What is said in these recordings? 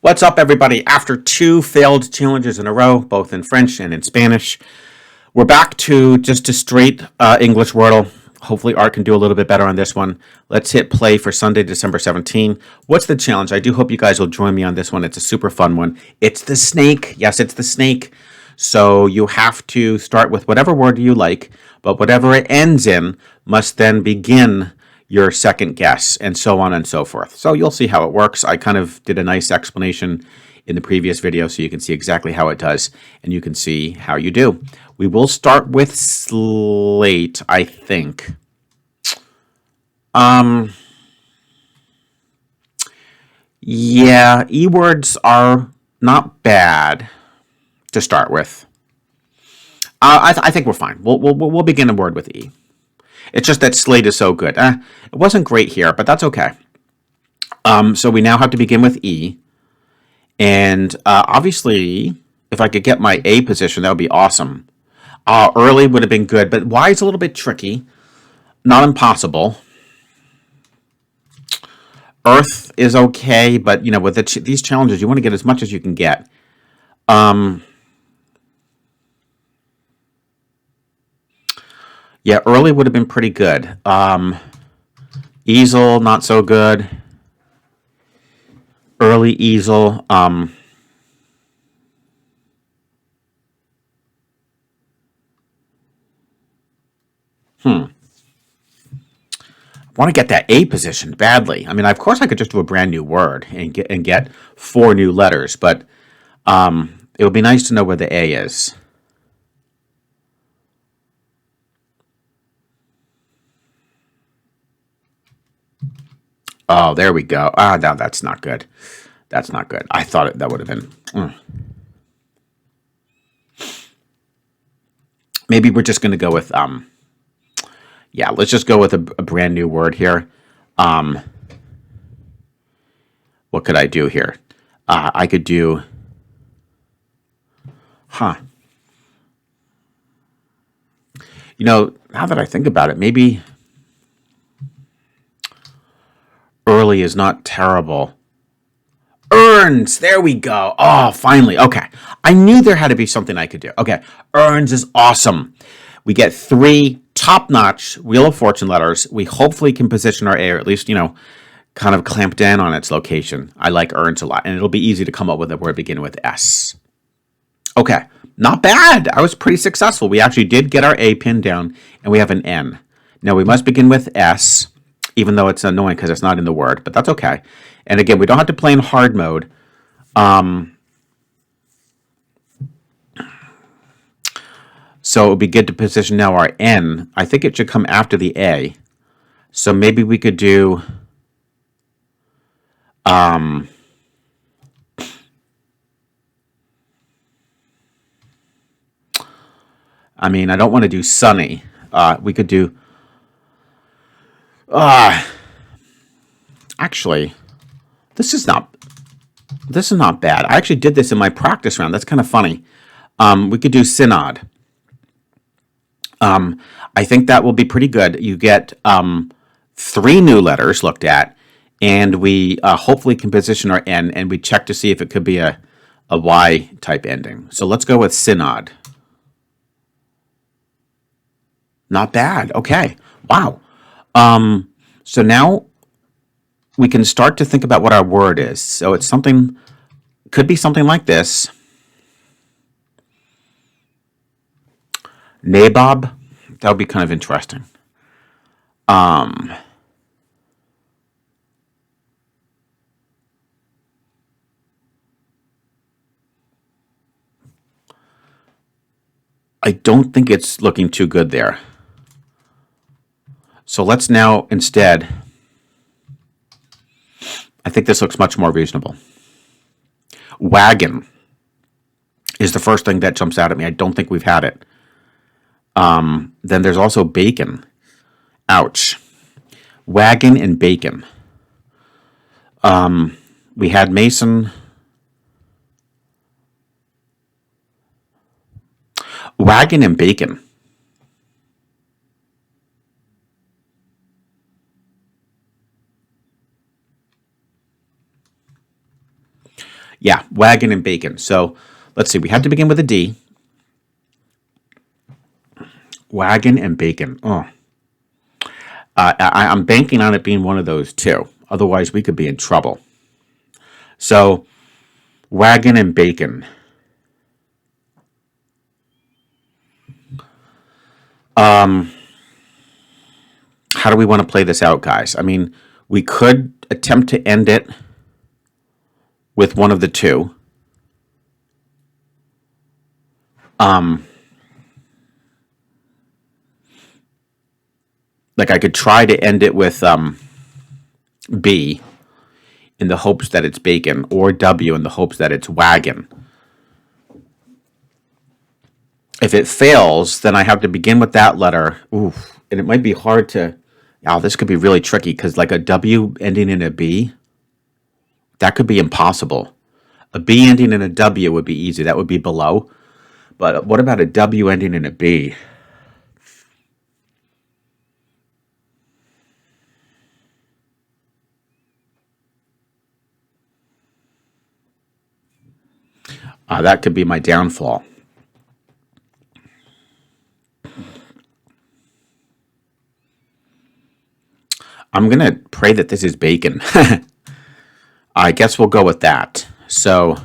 What's up, everybody? After two failed challenges in a row, both in French and in Spanish, we're back to just a straight English Wordle. Hopefully, Art can do a little bit better on this one. Let's hit play for Sunday, December 17. What's the challenge? I do hope you guys will join me on this one. It's a super fun one. It's the snake. Yes, it's the snake. So you have to start with whatever word you like, but whatever it ends in must then begin your second guess, and so on and so forth. So you'll see how it works. I kind of did a nice explanation in the previous video so you can see exactly how it does, and you can see how you do. We will start with slate, I think. Yeah, E-words are not bad to start with. I think we're fine. We'll begin a word with E. It's just that slate is so good. It wasn't great here, but that's okay. So we now have to begin with E. And obviously, if I could get my A position, that would be awesome. Early would have been good, but Y is a little bit tricky. Not impossible. Earth is okay, but you know, with these challenges, you want to get as much as you can get. Yeah, early would have been pretty good. Easel, not so good. Early easel. I want to get that A position badly. I mean, of course, I could just do a brand new word and get 4 new letters, but it would be nice to know where the A is. Oh, there we go. No, that's not good. That's not good. I thought that would have been. Maybe we're just going to go with yeah, let's just go with a brand new word here. What could I do here? I could do, you know, now that I think about it, maybe early is not terrible. Earns, there we go. Oh, finally. Okay. I knew there had to be something I could do. Okay. Earns is awesome. We get 3 top-notch Wheel of Fortune letters. We hopefully can position our A, or at least, you know, kind of clamp down on its location. I like earns a lot, and it'll be easy to come up with a word beginning with S. Okay, not bad. I was pretty successful. We actually did get our A pinned down, and we have an N. Now we must begin with S, even though it's annoying because it's not in the word, but that's okay. And again, we don't have to play in hard mode. So it would be good to position now our N. I think it should come after the A. So maybe we could do I mean, I don't want to do sunny. We could do actually this is not bad. I actually did this in my practice round. That's kind of funny. We could do synod. I think that will be pretty good. You get 3 new letters looked at, and we hopefully can position our N, and we check to see if it could be a Y type ending. So let's go with synod. Not bad. Okay. Wow. So now we can start to think about what our word is. So it's something, could be something like this. Nabob. That would be kind of interesting. I don't think it's looking too good there. So let's now instead, I think this looks much more reasonable. Wagon is the first thing that jumps out at me. I don't think we've had it. Then there's also bacon. Ouch. Wagon and bacon. We had Mason. Wagon and bacon. Yeah, wagon and bacon. So let's see. We have to begin with a D. Wagon and bacon. Oh, I'm banking on it being one of those two. Otherwise, we could be in trouble. So, wagon and bacon. How do we want to play this out, guys? I mean, we could attempt to end it with one of the two. Like I could try to end it with B in the hopes that it's bacon, or W in the hopes that it's wagon. If it fails, then I have to begin with that letter. Oof. And it might be hard to. Oh, this could be really tricky because, like, a W ending in a B, that could be impossible. A B ending in a W would be easy. That would be below. But what about a W ending in a B? That could be my downfall. I'm going to pray that this is bacon. I guess we'll go with that. So,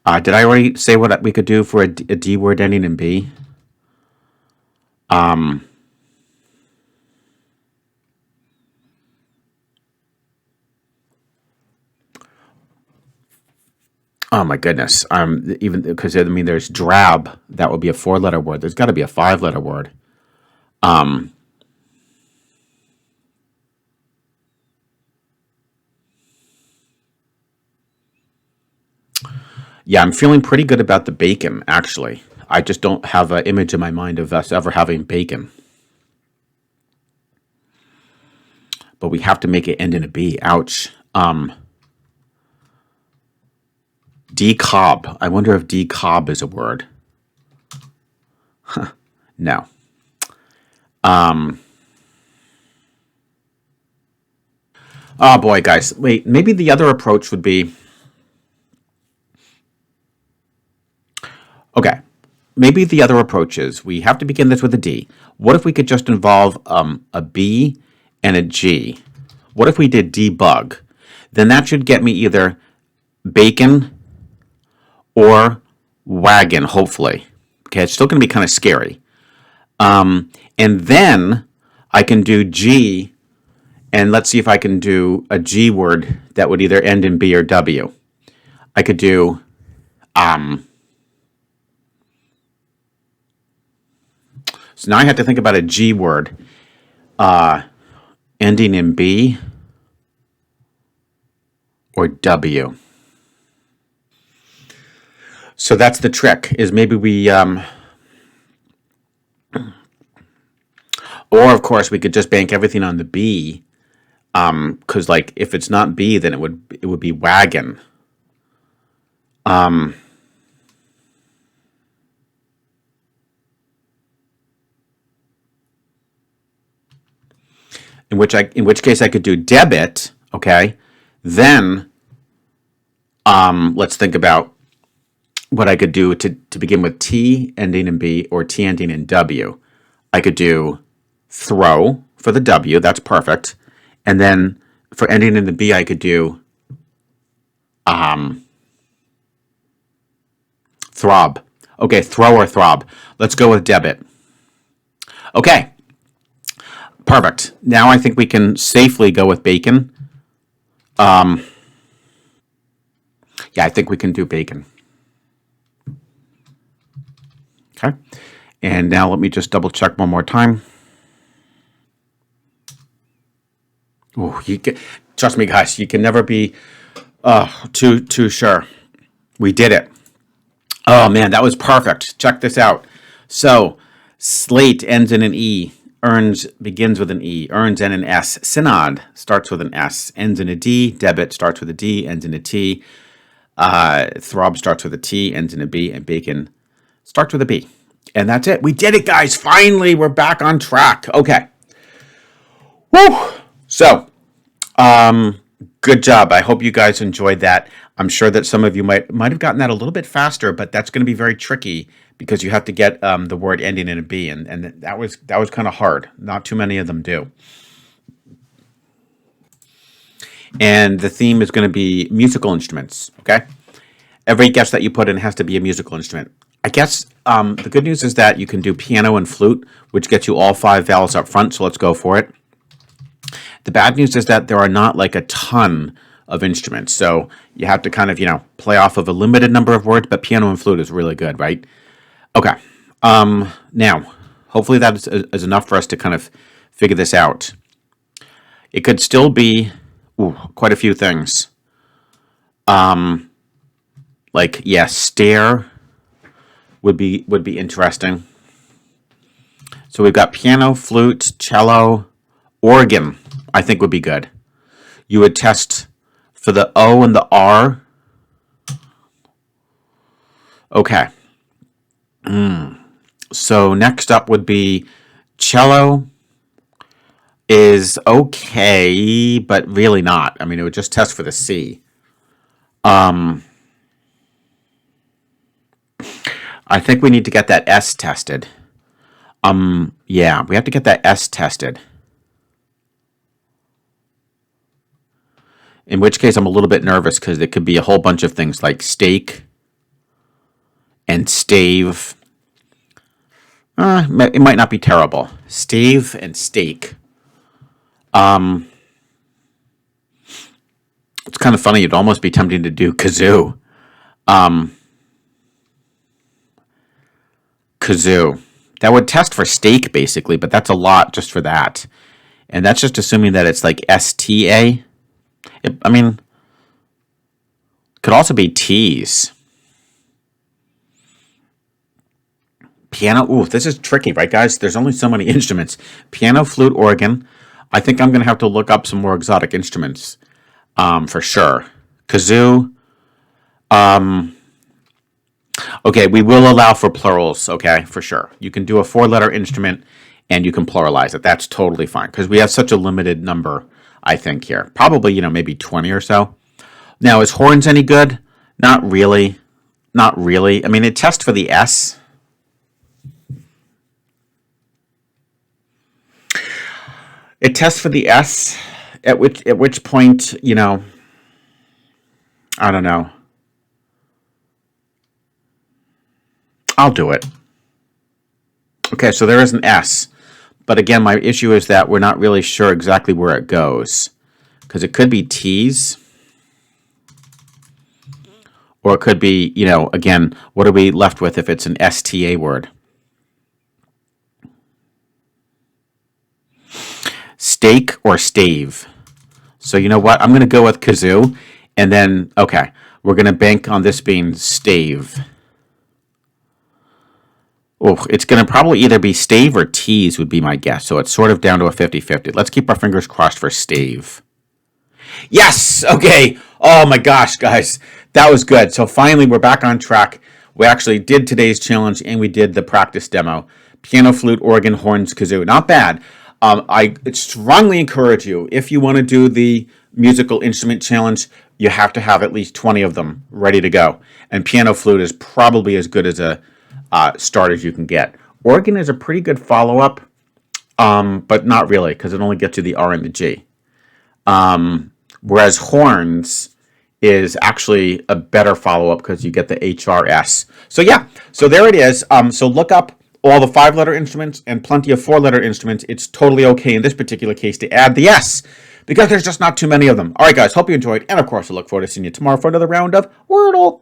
did I already say what we could do for a D word ending in B? Oh my goodness. Even because I mean, there's drab. That would be a four-letter word. There's got to be a five-letter word. Yeah, I'm feeling pretty good about the bacon, actually. I just don't have an image in my mind of us ever having bacon. But we have to make it end in a B. Ouch. Decob. I wonder if decob is a word. No. Oh boy, guys. Wait, maybe the other approach would be. Okay. Maybe the other approach is we have to begin this with a D. What if we could just involve a B and a G? What if we did debug? Then that should get me either bacon or wagon, hopefully. Okay, it's still going to be kind of scary. And then I can do G, and let's see if I can do a G word that would either end in B or W. I could do so now I have to think about a G word ending in B or W. So that's the trick, is maybe we, or of course we could just bank everything on the B, because like if it's not B, then it would be wagon. In which case I could do debit. Okay, then let's think about what I could do to begin with T ending in B or T ending in W. I could do throw for the W. That's perfect. And then for ending in the B, I could do throb. Okay, throw or throb. Let's go with debit. Okay, perfect. Now I think we can safely go with bacon. Yeah, I think we can do bacon. Okay. And now let me just double check one more time. Oh, trust me, guys, you can never be too sure. We did it. Oh man, that was perfect. Check this out. So, slate ends in an E. Earns begins with an E. Earns end in S. Synod starts with an S. Ends in a D. Debit starts with a D. Ends in a T. Throb starts with a T. Ends in a B. And bacon starts with a B. And that's it. We did it, guys. Finally, we're back on track. Okay. Woo! So, good job. I hope you guys enjoyed that. I'm sure that some of you might have gotten that a little bit faster, but that's going to be very tricky because you have to get the word ending in a B, and that was kind of hard. Not too many of them do. And the theme is going to be musical instruments. Okay, every guess that you put in has to be a musical instrument. I guess the good news is that you can do piano and flute, which gets you all 5 vowels up front. So let's go for it. The bad news is that there are not like a ton of instruments, so you have to kind of, play off of a limited number of words, but piano and flute is really good, right? Okay. Now, hopefully that is enough for us to kind of figure this out. It could still be quite a few things. Stare would be interesting. So we've got piano, flute, cello, organ, I think would be good. You would test for the O and the R. Okay. So next up would be cello is okay, but really not. I mean, it would just test for the C. I think we need to get that S tested. Yeah, we have to get that S tested. In which case, I'm a little bit nervous because it could be a whole bunch of things like steak and stave. It might not be terrible. Stave and steak. It's kind of funny. It'd almost be tempting to do kazoo. Kazoo. That would test for steak, basically, but that's a lot just for that. And that's just assuming that it's like STA. Could also be T's. Piano. Ooh, this is tricky, right, guys? There's only so many instruments. Piano, flute, organ. I think I'm going to have to look up some more exotic instruments for sure. Kazoo. Okay, we will allow for plurals, okay, for sure. You can do a 4-letter instrument and you can pluralize it. That's totally fine because we have such a limited number, I think, here. Probably, maybe 20 or so. Now, is horns any good? Not really. Not really. I mean, it tests for the S. It tests for the S, at which point, I don't know. I'll do it. Okay, so there is an S. But again, my issue is that we're not really sure exactly where it goes. Because it could be T's. Or it could be, again, what are we left with if it's an STA word? Steak or stave. So you know what? I'm going to go with kazoo. And then, okay, we're going to bank on this being stave. Oh, it's going to probably either be stave or tease would be my guess. So it's sort of down to a 50-50. Let's keep our fingers crossed for stave. Yes! Okay. Oh my gosh, guys. That was good. So finally, we're back on track. We actually did today's challenge and we did the practice demo. Piano, flute, organ, horns, kazoo. Not bad. I strongly encourage you, if you want to do the musical instrument challenge, you have to have at least 20 of them ready to go. And piano, flute is probably as good as a start as you can get. Organ is a pretty good follow-up, but not really, because it only gets you the R and the G. Whereas horns is actually a better follow-up because you get the HRS. So yeah, so there it is. So look up all the 5-letter instruments and plenty of 4-letter instruments. It's totally okay in this particular case to add the S because there's just not too many of them. All right, guys, hope you enjoyed. And of course, I look forward to seeing you tomorrow for another round of Wordle.